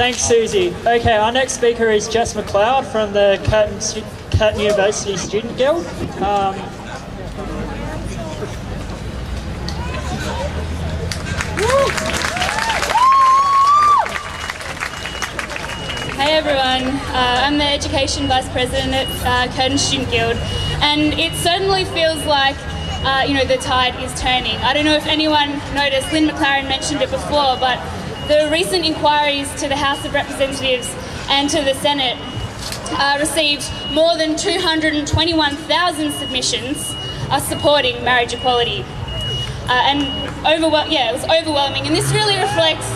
Thanks, Susie. Okay, our next speaker is Jess Mcleod from the Curtin University Student Guild. Hey everyone, I'm the Education Vice President at Curtin Student Guild, and it certainly feels like the tide is turning. I don't know if anyone noticed, Lynn McLaren mentioned it before, but the recent inquiries to the House of Representatives and to the Senate received more than 221,000 submissions supporting marriage equality. It was overwhelming, and this really reflects,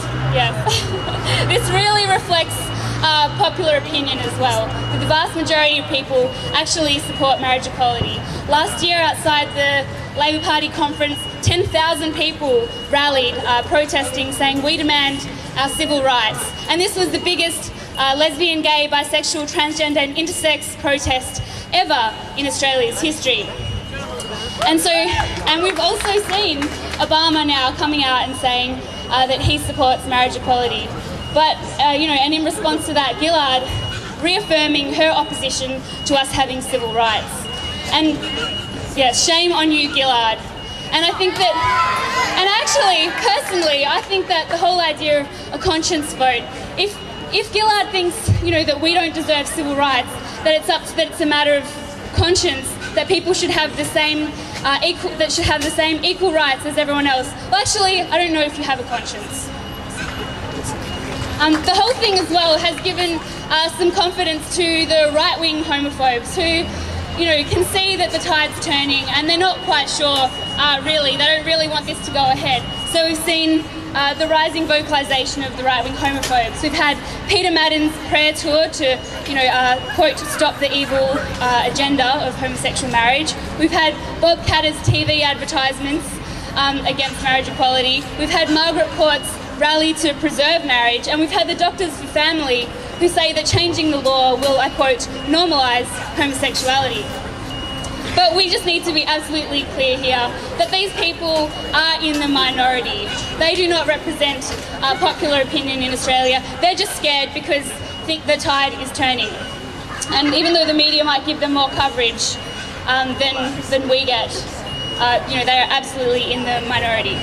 popular opinion as well. The vast majority of people actually support marriage equality. Last year outside the Labor Party conference, 10,000 people rallied protesting, saying we demand our civil rights. And this was the biggest lesbian, gay, bisexual, transgender and intersex protest ever in Australia's history. And we've also seen Obama now coming out and saying that he supports marriage equality. But, and in response to that, Gillard reaffirming her opposition to us having civil rights. And yeah, shame on you, Gillard. And I think that, and actually, personally, I think that the whole idea of a conscience vote, if Gillard thinks, that we don't deserve civil rights, that it's a matter of conscience, that people should have the same equal rights as everyone else. Well, actually, I don't know if you have a conscience. The whole thing as well has given some confidence to the right-wing homophobes who, can see that the tide's turning and they're not quite sure, really. They don't really want this to go ahead. So we've seen the rising vocalisation of the right-wing homophobes. We've had Peter Madden's prayer tour to, quote, stop the evil agenda of homosexual marriage. We've had Bob Katter's TV advertisements against marriage equality. We've had Margaret Court's rally to preserve marriage, and we've had the Doctors for Family who say that changing the law will, I quote, normalise homosexuality. But we just need to be absolutely clear here that these people are in the minority. They do not represent popular opinion in Australia. They're just scared because they think the tide is turning. And even though the media might give them more coverage than we get, they are absolutely in the minority.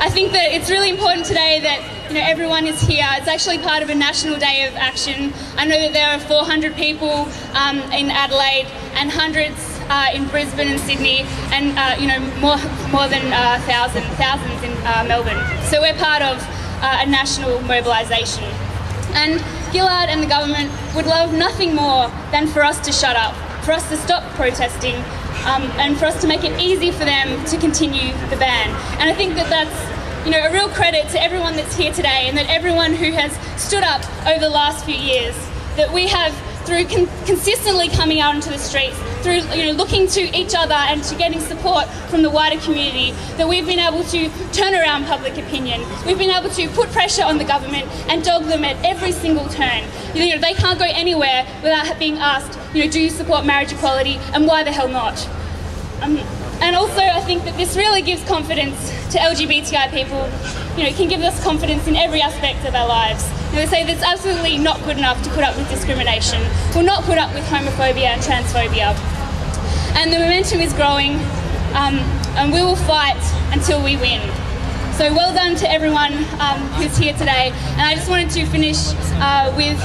I think that it's really important today that everyone is here. It's actually part of a national day of action. I know that there are 400 people in Adelaide and hundreds in Brisbane and Sydney, and more than thousands in Melbourne. So we're part of a national mobilisation. And Gillard and the government would love nothing more than for us to shut up, for us to stop protesting, and for us to make it easy for them to continue the ban. And I think that that's a real credit to everyone that's here today, and that everyone who has stood up over the last few years, that we have, through consistently coming out into the streets, through looking to each other and to getting support from the wider community, that we've been able to turn around public opinion. We've been able to put pressure on the government and dog them at every single turn. They can't go anywhere without being asked, do you support marriage equality, and why the hell not? And also, I think that this really gives confidence to LGBTI people, can give us confidence in every aspect of our lives. They say that it's absolutely not good enough to put up with discrimination. We'll not put up with homophobia and transphobia. And the momentum is growing, and we will fight until we win. So well done to everyone who's here today. And I just wanted to finish with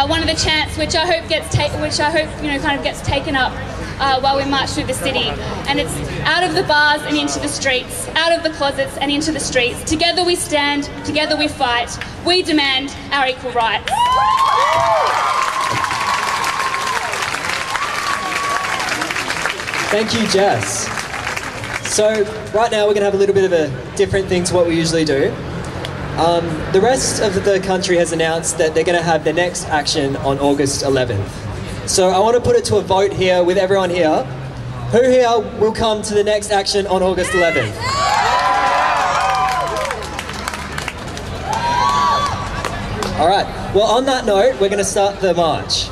one of the chants, which I hope gets taken up while we march through the city. And it's out of the bars and into the streets, out of the closets and into the streets. Together we stand, together we fight. We demand our equal rights. Thank you, Jess. So right now we're going to have a little bit of a different thing to what we usually do. The rest of the country has announced that they're going to have their next action on August 11th. So I want to put it to a vote here with everyone here. Who here will come to the next action on August 11th? All right. Well, on that note, we're going to start the march.